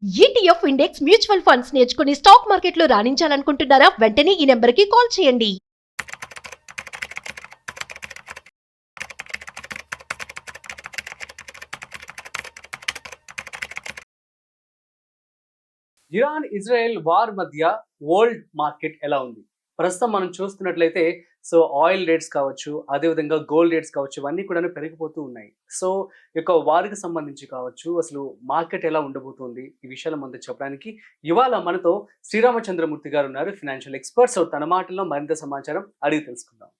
ETF index mutual funds నేర్చుకుని stock మార్కెట్లో రాణించాలనుకుంటున్నారా? వెంటనే ఈ నెంబర్కి కాల్ చేయండి. ఇరాన్ ఇజ్రాయెల్ వార్ మధ్య వరల్డ్ మార్కెట్ ఎలా ఉంది? ప్రస్తుతం మనం చూస్తున్నట్లయితే ఆయిల్ రేట్స్ కావచ్చు, అదేవిధంగా గోల్డ్ రేట్స్ కావచ్చు, ఇవన్నీ కూడా పెరిగిపోతూ ఉన్నాయి. ఈ యొక్క వారికి సంబంధించి కావచ్చు, అసలు మార్కెట్ ఎలా ఉండబోతుంది, ఈ విషయాల ముందు చెప్పడానికి ఇవాళ మనతో శ్రీరామచంద్రమూర్తి గారు ఉన్నారు, ఫినాన్షియల్ ఎక్స్పర్ట్. తన మాటల్లో మరింత సమాచారం అడిగి తెలుసుకుందాం.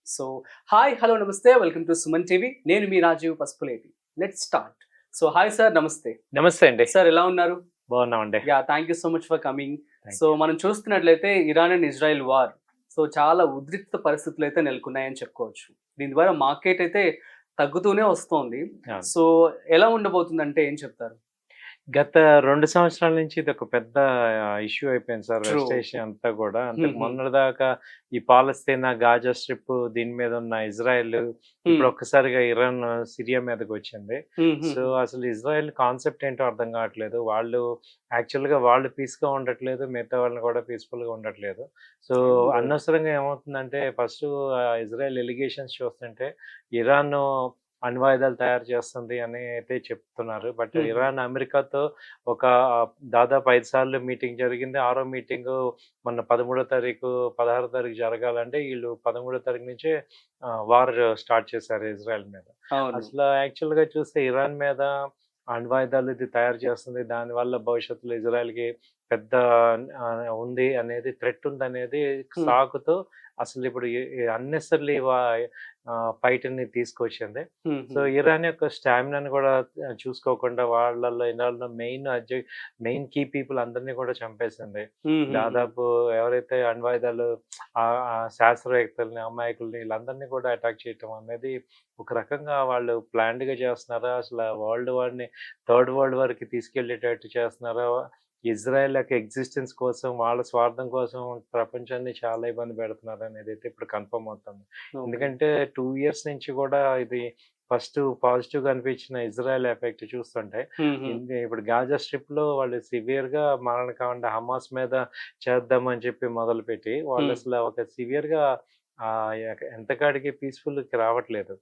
హాయ్, హలో, నమస్తే, వెల్కమ్ టు సుమన్ టీవీ. నేను మీ Rajeev Pasupuleti. Let's start. Hi sir, నమస్తే. నమస్తే అండి సార్, ఎలా ఉన్నారు? బాగున్నామండి. Thank you so much for coming. Thank మనం చూస్తున్నట్లయితే ఇరాన్ అండ్ ఇజ్రాయెల్ వార్ చాలా ఉద్రిక్త పరిస్థితులు అయితే నెలకొన్నాయని చెప్పుకోవచ్చు. దీని ద్వారా మార్కెట్ అయితే తగ్గుతూనే వస్తోంది. అవును. ఎలా ఉండబోతుందంటే ఏం చెప్తారు? గత 2 సంవత్సరాల నుంచి ఇది ఒక పెద్ద ఇష్యూ అయిపోయింది సార్. True. వెస్ట్ ఏషియా అంతా కూడా. అంతకు Mhm. మొన్నటిదాకా ఈ పాలస్తీనా, గాజా స్ట్రిప్ దీని మీద ఉన్న ఇజ్రాయెల్ ఇప్పుడు ఒక్కసారిగా ఇరాన్, సిరియా మీదకి వచ్చింది. అసలు ఇజ్రాయెల్ కాన్సెప్ట్ ఏంటో అర్థం కావట్లేదు. వాళ్ళు యాక్చువల్గా వాళ్ళు పీస్గా ఉండట్లేదు, మిగతా వాళ్ళని కూడా పీస్ఫుల్గా ఉండట్లేదు. అనవసరంగా ఏమవుతుందంటే ఫస్ట్ ఇజ్రాయెల్ ఎలిగేషన్స్ చూస్తుంటే ఇరాన్ అణ్వాయుధాలు తయారు చేస్తుంది అని అయితే చెప్తున్నారు. బట్ ఇరాన్ అమెరికాతో ఒక దాదాపు 5 సార్లు మీటింగ్ జరిగింది. 6వ మీటింగు మొన్న 13వ తారీఖు, 16వ తారీఖు జరగాలంటే వీళ్ళు 13వ తారీఖు నుంచే వార్ స్టార్ట్ చేశారు ఇజ్రాయెల్ మీద. అసలు యాక్చువల్గా చూస్తే ఇరాన్ మీద అణ్వాయుధాలు ఇది తయారు చేస్తుంది, దానివల్ల భవిష్యత్తులో ఇజ్రాయెల్కి పెద్ద ఉంది అనేది, థ్రెట్ ఉంది అనేది సాకుతో అసలు ఇప్పుడు అన్నెసర్లీ ఫైట్ని తీసుకొచ్చింది. ఇరాన్ యొక్క స్టామినాని కూడా చూసుకోకుండా వాళ్ళలో మెయిన్ కీ పీపుల్ అందరినీ కూడా చంపేసింది. దాదాపు ఎవరైతే అణ్వాయుధాలు శాస్త్రవేత్తల్ని, అమాయకుల్ని వీళ్ళందరినీ కూడా అటాక్ చేయటం అనేది ఒక రకంగా వాళ్ళు ప్లాన్డ్గా చేస్తున్నారా, అసలు థర్డ్ వరల్డ్ వరకు తీసుకెళ్లేటట్టు చేస్తున్నారా, ఇజ్రాయెల్ యొక్క ఎగ్జిస్టెన్స్ కోసం, వాళ్ళ స్వార్థం కోసం ప్రపంచాన్ని చాలా ఇబ్బంది పెడుతున్నారు అనేది అయితే ఇప్పుడు కన్ఫర్మ్ అవుతుంది. ఎందుకంటే 2 ఇయర్స్ నుంచి కూడా ఇది ఫస్ట్ పాజిటివ్గా అనిపించిన ఇజ్రాయెల్ ఎఫెక్ట్ చూస్తుంటే ఇప్పుడు గాజా స్ట్రిప్లో వాళ్ళు సివియర్గా కాకుండా హమాస్ మీద చేద్దామని చెప్పి మొదలుపెట్టి వాళ్ళు అసలు ఒక సివియర్గా ఎంతకాడికి పీస్ఫుల్కి రావట్లేదు.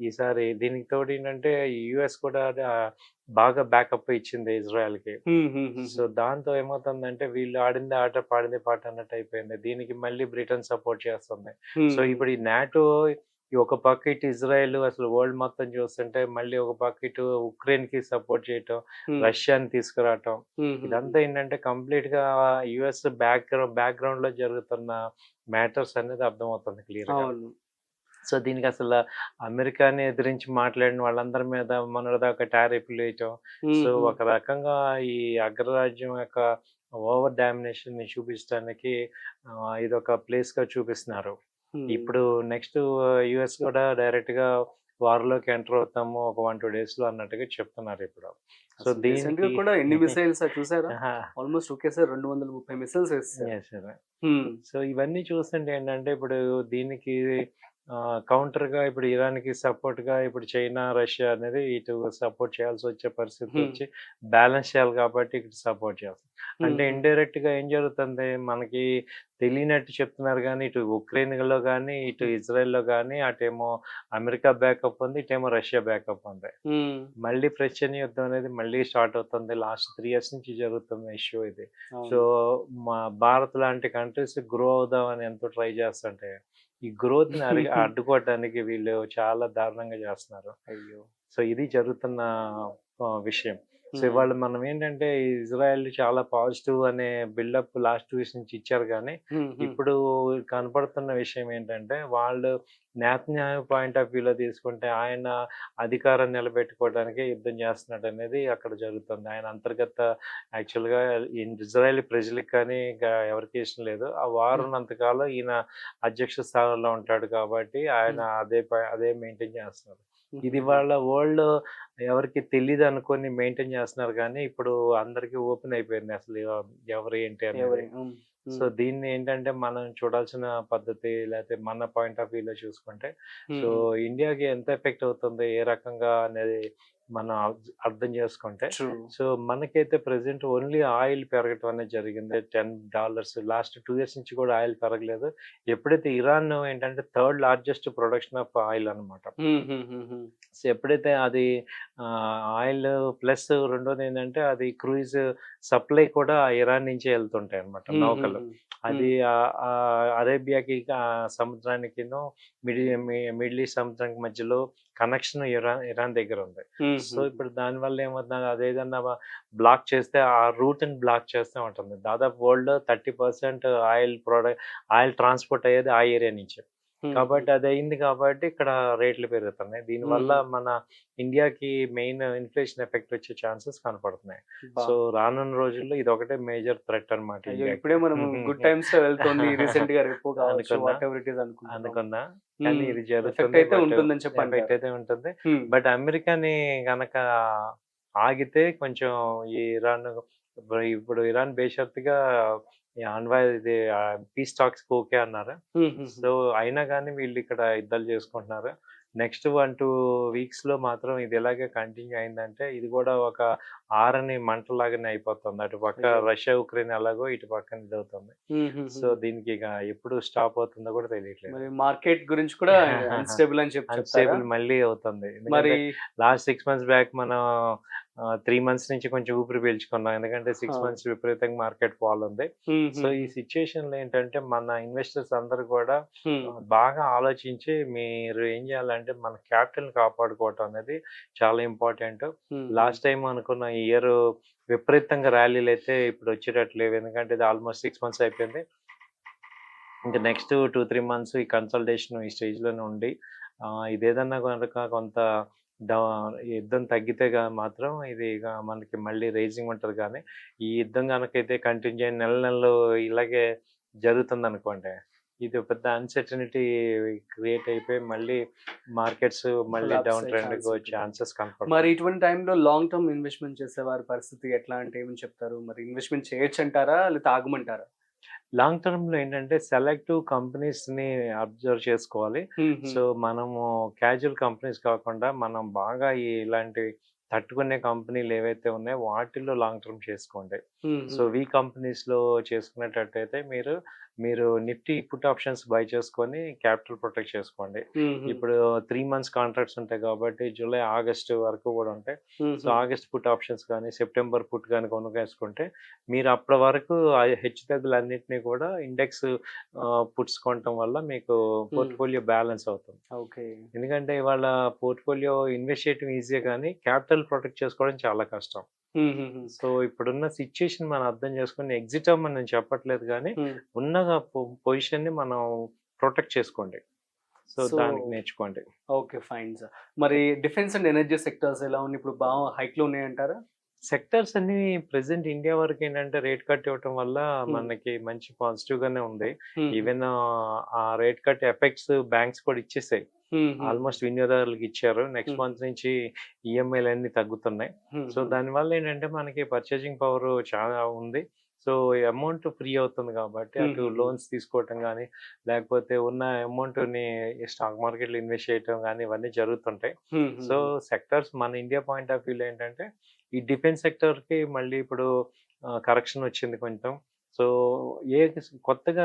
ఈసారి దీనికి తోడు ఏంటంటే యుఎస్ కూడా బాగా బ్యాకప్ ఇచ్చింది ఇజ్రాయెల్కి. దాంతో ఏమవుతుందంటే వీళ్ళు ఆడింది ఆట, పాడింది పాట అన్నట్టు అయిపోయింది. దీనికి మళ్ళీ బ్రిటన్ సపోర్ట్ చేస్తుంది. ఇప్పుడు ఈ నాటో ఒక పక్క ఇటు ఇజ్రాయెల్ అసలు వరల్డ్ మొత్తం చూస్తుంటే, మళ్ళీ ఒక పక్క ఇటు ఉక్రెయిన్కి సపోర్ట్ చేయటం, రష్యాని తీసుకురావటం, ఇదంతా ఏంటంటే కంప్లీట్ గా యుఎస్ బ్యాక్గ్రౌండ్ లో జరుగుతున్న మ్యాటర్స్ అనేది అర్థమవుతుంది క్లియర్ గా. దీనికి అసలు అమెరికాని ఎదిరించి మాట్లాడిన వాళ్ళందరి మీద మొన్నటిదాకా టారిఫ్లు వేయటం, ఒక రకంగా ఈ అగ్రరాజ్యం యొక్క ఓవర్ డామినేషన్ ని చూపించడానికి ఇదొక ప్లేస్ గా చూపిస్తున్నారు. ఇప్పుడు నెక్స్ట్ యుఎస్ కూడా డైరెక్ట్ గా వార్లోకి ఎంటర్ అవుతాము ఒక 1-2 days లో అన్నట్టుగా చెప్తున్నారు ఇప్పుడు. దీనికి కూడా ఎన్ని మిసైల్స్ చూసారా? ఆల్మోస్ట్ ఒకేసారి 230 మిసైల్స్ వేస్తారు. ఇవన్నీ చూస్తుంటే ఏంటంటే ఇప్పుడు దీనికి కౌంటర్ గా ఇప్పుడు ఇరాన్ కి సపోర్ట్ గా ఇప్పుడు చైనా, రష్యా అనేది ఇటు సపోర్ట్ చేయాల్సి వచ్చే పరిస్థితి వచ్చి బ్యాలెన్స్ చేయాలి కాబట్టి ఇటు సపోర్ట్ చేస్తాం. అంటే ఇండైరెక్ట్ గా ఏం జరుగుతుంది మనకి తెలియనట్టు చెప్తున్నారు, కానీ ఇటు ఉక్రెయిన్ లో కానీ, ఇటు ఇజ్రాయెల్ లో కానీ, అటేమో అమెరికా బ్యాకప్ ఉంది, ఇటేమో రష్యా బ్యాకప్ ఉంది. మళ్ళీ ప్రచన్న యుద్ధం అనేది మళ్ళీ స్టార్ట్ అవుతుంది. లాస్ట్ 3 years నుంచి జరుగుతున్న ఇష్యూ ఇది. మా భారత్ లాంటి కంట్రీస్ గ్రో అవుదామని ఎంతో ట్రై చేస్తుంటే ఈ గ్రోత్ ని అడ్డుకోవడానికి వీళ్ళు చాలా దారుణంగా చేస్తున్నారు. ఇది జరుగుతున్న విషయం. ఇవాళ మనం ఏంటంటే ఇజ్రాయెల్ చాలా పాజిటివ్ అనే బిల్డప్ లాస్ట్ 2 years నుంచి ఇచ్చారు, కానీ ఇప్పుడు కనపడుతున్న విషయం ఏంటంటే వాళ్ళు నేతన్యాహు పాయింట్ ఆఫ్ వ్యూలో తీసుకుంటే ఆయన అధికారం నిలబెట్టుకోవడానికి యుద్ధం చేస్తున్నాడు అనేది అక్కడ జరుగుతుంది. ఆయన అంతర్గత యాక్చువల్గా ఇజ్రాయెల్ ప్రజలకు కానీ ఎవరికి ఇష్టం లేదు. ఆ వార్ ఉన్నంతకాలం ఈయన అధ్యక్ష స్థానంలో ఉంటాడు కాబట్టి ఆయన అదే మెయింటైన్ చేస్తున్నారు. ఇది వాళ్ళ వరల్డ్ ఎవరికి తెలియదు అనుకొని మెయింటైన్ చేస్తున్నారు, కానీ ఇప్పుడు అందరికీ ఓపెన్ అయిపోయింది అసలు ఎవరు ఏంటి అనేది. దీన్ని ఏంటంటే మనం చూడాల్సిన పద్ధతి, లేకపోతే మన పాయింట్ ఆఫ్ వ్యూలో చూసుకుంటే ఇండియాకి ఎంత ఎఫెక్ట్ అవుతుంది, ఏ రకంగా అనేది మనం అర్థం చేసుకుంటే. ట్రూ. సో మనకైతే ప్రెసెంట్ ఓన్లీ ఆయిల్ పెరగటం అనేది జరిగింది. $10 లాస్ట్ 2 ఇయర్స్ నుంచి కూడా ఆయిల్ పెరగలేదు. ఎప్పుడైతే ఇరాన్ ఏంటంటే third largest production of oil అనమాట. సో ఎప్పుడైతే అది ఆయిల్ ప్లస్ రెండోది ఏంటంటే అది క్రూయిజ్ సప్లై కూడా ఇరాన్ నుంచే వెళ్తుంటాయి అనమాట నౌకలు. అది అరేబియాకి సముద్రానికిను మిడిల్ ఈస్ట్ సముద్రానికి మధ్యలో కనెక్షన్ ఇరాన్ దగ్గర ఉంది. సో ఇప్పుడు దానివల్ల ఏమవుతుంది, అదేదన్నా బ్లాక్ చేస్తే ఆ రూట్ ని బ్లాక్ చేస్తూ ఉంటుంది. దాదాపు వరల్డ్ 30% ఆయిల్ ట్రాన్స్పోర్ట్ అయ్యేది ఆ ఏరియా నుంచి. కాబట్టి అది అయింది కాబట్టి ఇక్కడ రేట్లు పెరుగుతున్నాయి. దీనివల్ల మన ఇండియాకి మెయిన్ ఇన్ఫ్లేషన్ ఎఫెక్ట్ వచ్చే ఛాన్సెస్ కనపడుతున్నాయి. సో రానున్న రోజుల్లో ఇది ఒకటే మేజర్ థ్రెట్ అనమాట. ఇప్పుడే మనం గుడ్ టైమ్స్ లో వెళ్తుంది రీసెంట్ గా రేపు అనుకున్నా కానీ ఇది ఎఫెక్ట్ జరుగుతుంది. అయితే ఉంటుందని చెప్పండి. ఎఫెక్ట్ అయితే ఉంటుంది. బట్ అమెరికాని గనక ఆగితే కొంచెం ఈ ఇరాన్ ఇప్పుడు ఇరాన్ బేషరతుగా ఇది పీస్ టాక్స్ ఓకే అన్నారు. సో అయినా కానీ వీళ్ళు ఇక్కడ యుద్ధాలు చేసుకుంటున్నారు. నెక్స్ట్ 1-2 వీక్స్ లో మాత్రం ఇది ఎలాగే కంటిన్యూ అయిందంటే ఇది కూడా ఒక ఆరని మంటలాగానే అయిపోతుంది. అటు పక్క రష్యా ఉక్రెయిన్ ఎలాగో ఇటు పక్కన ఇది అవుతుంది. సో దీనికి ఇక ఎప్పుడు స్టాప్ అవుతుందో కూడా తెలియట్లేదు. మార్కెట్ గురించి కూడా అన్స్టేబుల్ అని అన్స్టేబుల్ మళ్ళీ అవుతుంది. మరి లాస్ట్ 6 months బ్యాక్ మనం 3 months నుంచి కొంచెం ఊపిరి పీల్చుకున్నాం. ఎందుకంటే 6 months విపరీతంగా మార్కెట్ ఫాల్ ఉంది. సో ఈ సిచ్యుయేషన్ లో ఏంటంటే మన ఇన్వెస్టర్స్ అందరు కూడా బాగా ఆలోచించి మీరు ఏం చేయాలంటే మన క్యాపిటల్ కాపాడుకోవటం అనేది చాలా ఇంపార్టెంట్. లాస్ట్ టైం అనుకున్న ఈ ఇయర్ విపరీతంగా ర్యాలీలు అయితే ఇప్పుడు వచ్చేటట్లేవు. ఎందుకంటే ఇది ఆల్మోస్ట్ 6 months అయిపోయింది. ఇంకా నెక్స్ట్ 2-3 months ఈ కన్సల్టేషన్ ఈ స్టేజ్ లోనే ఉండి ఇదేదన్నా కనుక కొంత యుద్ధం తగ్గితే మాత్రం ఇది మనకి మళ్ళీ రైజింగ్ ఉంటుంది. కానీ ఈ యుద్ధం కనుకైతే కంటిన్యూ నెలలు ఇలాగే జరుగుతుంది అనుకోండి, ఇది పెద్ద అన్సర్టనిటీ క్రియేట్ అయిపోయి మళ్ళీ మార్కెట్స్ మళ్ళీ డౌన్ ట్రెండ్ ఛాన్సెస్ కనపడతాయి. మరి ఇటువంటి టైంలో లాంగ్ టర్మ్ ఇన్వెస్ట్మెంట్ చేసే వారి పరిస్థితి ఎట్లా అంటే ఏమని చెప్తారు? మరి ఇన్వెస్ట్మెంట్ చేయొచ్చు అంటారా లేదా ఆగమంటారా? లాంగ్ టర్మ్ లో ఏంటంటే సెలెక్టివ్ కంపెనీస్ ని అబ్జర్వ్ చేసుకోవాలి. సో మనము క్యాజువల్ కంపెనీస్ కాకుండా మనం బాగా ఇలాంటి తట్టుకునే కంపెనీలు ఏవైతే ఉన్నాయో వాటిల్లో లాంగ్ టర్మ్ చేసుకోండి. సో వీ కంపెనీస్ లో చేసుకునేటట్టయితే మీరు నిఫ్టీ పుట్ ఆప్షన్స్ బై చేసుకొని క్యాపిటల్ ప్రొటెక్ట్ చేసుకోండి. ఇప్పుడు 3 months కాంట్రాక్ట్స్ ఉంటాయి కాబట్టి జూలై ఆగస్ట్ వరకు కూడా ఉంటాయి. సో ఆగస్ట్ పుట్ ఆప్షన్స్ కానీ సెప్టెంబర్ పుట్ కానీ కొనుక్కేసుకుంటే మీరు అప్పటి వరకు హెచ్చుతగ్గులన్నింటినీ కూడా ఇండెక్స్ పుట్స్ కొనటం వల్ల మీకు పోర్ట్ఫోలియో బ్యాలెన్స్ అవుతుంది. ఎందుకంటే ఇవాళ పోర్ట్ఫోలియో ఇన్వెస్ట్ చేయడం ఈజీ కానీ క్యాపిటల్ ప్రొటెక్ట్ చేసుకోవడం చాలా కష్టం. సో ఇప్పుడున్న సిచ్యుయేషన్ మనం అర్థం చేసుకుని ఎగ్జిట్ అవ్వమని నేను చెప్పట్లేదు, కానీ ఉన్న పొజిషన్ ని మనం ప్రొటెక్ట్ చేసుకోండి. సో దానికి నేర్చుకోండి. Okay, fine sir. మరి డిఫెన్స్ అండ్ ఎనర్జీ సెక్టర్స్ ఎలా ఉన్నాయి? ఇప్పుడు బాగా హైక్ లో ఉన్నాయంటారా? సెక్టర్స్ అన్ని ప్రెసెంట్ ఇండియా వరకు ఏంటంటే రేట్ కట్ ఇవ్వటం వల్ల మనకి మంచి పాజిటివ్ గానే ఉంది. ఈవెన్ ఆ రేట్ కట్ ఎఫెక్ట్స్ బ్యాంక్స్ కూడా ఇచ్చేసాయి. ఆల్మోస్ట్ వినియోగదారులకు ఇచ్చారు. నెక్స్ట్ మంత్ నుంచి ఈఎంఐలు అన్ని తగ్గుతున్నాయి. సో దానివల్ల ఏంటంటే మనకి పర్చేసింగ్ పవర్ చాలా ఉంది. సో అమౌంట్ ఫ్రీ అవుతుంది కాబట్టి అటు లోన్స్ తీసుకోవటం కానీ లేకపోతే ఉన్న అమౌంట్ ని స్టాక్ మార్కెట్ లో ఇన్వెస్ట్ చేయటం కానీ ఇవన్నీ జరుగుతుంటాయి. సో సెక్టర్స్ మన ఇండియా పాయింట్ ఆఫ్ వ్యూలో ఏంటంటే ఈ డిఫెన్స్ సెక్టర్ కి మళ్ళీ ఇప్పుడు కరెక్షన్ వచ్చింది కొంచెం. సో కొత్తగా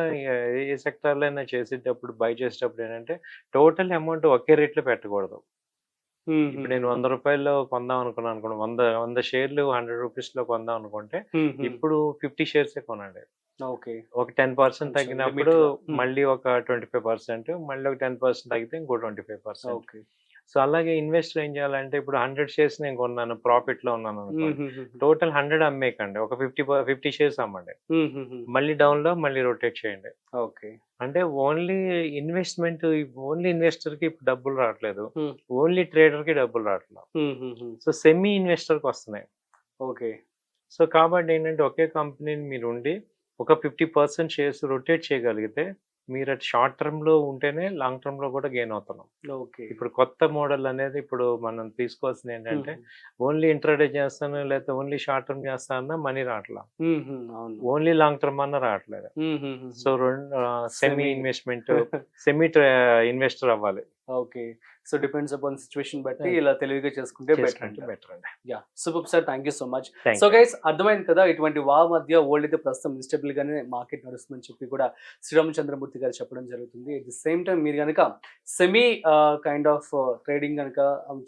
ఏ సెక్టార్లో అయినా చేసేటప్పుడు బై చేసేటప్పుడు ఏంటంటే టోటల్ అమౌంట్ ఒకే రేట్లో పెట్టకూడదు. ఇప్పుడు నేను ₹100 కొందాం అనుకున్నాను అనుకోండి, 100 షేర్లు ₹100 లో కొందాం అనుకుంటే ఇప్పుడు 50 షేర్స్ కొనండి. ఒక 10% తగ్గినప్పుడు మళ్ళీ ఒక 25%, మళ్ళీ ఒక 10% తగ్గితే ఇంకో 25%. సో అలాగే ఇన్వెస్టర్ ఏం చేయాలంటే ఇప్పుడు 100 షేర్స్ నేను కొన్నాను, ప్రాఫిట్ లో ఉన్నాను అనుకోండి, టోటల్ 100 అమ్మేయకండి, ఒక 50 షేర్స్ అమ్మండి, మళ్ళీ డౌన్ లో మళ్ళీ రొటేట్ చేయండి. అంటే ఓన్లీ ఇన్వెస్టర్ కి ఇప్పుడు డబ్బులు రావట్లేదు, ఓన్లీ ట్రేడర్ కి డబ్బులు రావట్లేదు. సో సెమీ ఇన్వెస్టర్ కి వస్తున్నాయి. సో కాబట్టి ఏంటంటే ఒకే కంపెనీని మీరు ఉండి ఒక 50% షేర్స్ రొటేట్ చేయగలిగితే మీరు అటు షార్ట్ టర్మ్ లో ఉంటేనే లాంగ్ టర్మ్ లో కూడా గెయిన్ అవుతున్నాం. ఇప్పుడు కొత్త మోడల్ అనేది ఇప్పుడు మనం తీసుకోవాల్సింది ఏంటంటే ఓన్లీ ఇంట్రాడే చేస్తాను లేకపోతే ఓన్లీ షార్ట్ టర్మ్ చేస్తానన్నా మనీ రావట్లా, ఓన్లీ లాంగ్ టర్మ్ అన్నా రావట్లేదు. సో సెమీ ఇన్వెస్టర్ అవ్వాలి. Okay. So depends upon situation బట్టి ఇలా తెలివిగా చేసుకుంటే బెటర్ చేసుకుంటే అంటారు. బెటర్ అండి. Yeah super sir, thank you so much. Thank so you. Guys అర్థమైంది కదా, ఇటువంటి వార్ మధ్య ఓల్డ్ అయితే ప్రస్తుతం ఇన్స్టేబుల్ గానే మార్కెట్ నడుస్తుందని చెప్పి కూడా శ్రీరామచంద్రమూర్తి గారు చెప్పడం జరుగుతుంది. ఎట్ ది సేమ్ టైం మీరు కనుక సెమీ కైండ్ ఆఫ్ ట్రేడింగ్ కనుక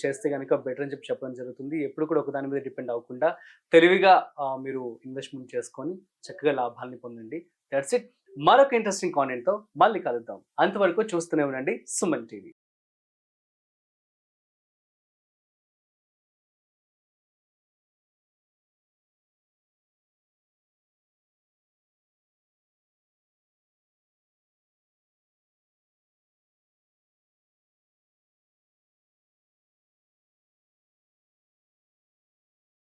చేస్తే కనుక బెటర్ అని చెప్పడం జరుగుతుంది. ఎప్పుడు కూడా ఒక దాని మీద డిపెండ్ అవ్వకుండా తెలివిగా మీరు ఇన్వెస్ట్మెంట్ చేసుకొని చక్కగా లాభాలని పొందండి. That's it. మరొక ఇంట్రెస్టింగ్ కాంటెంట్ తో మళ్ళీ కలుద్దాం. అంతవరకు చూస్తూనే ఉండండి సుమన్ టీవీ.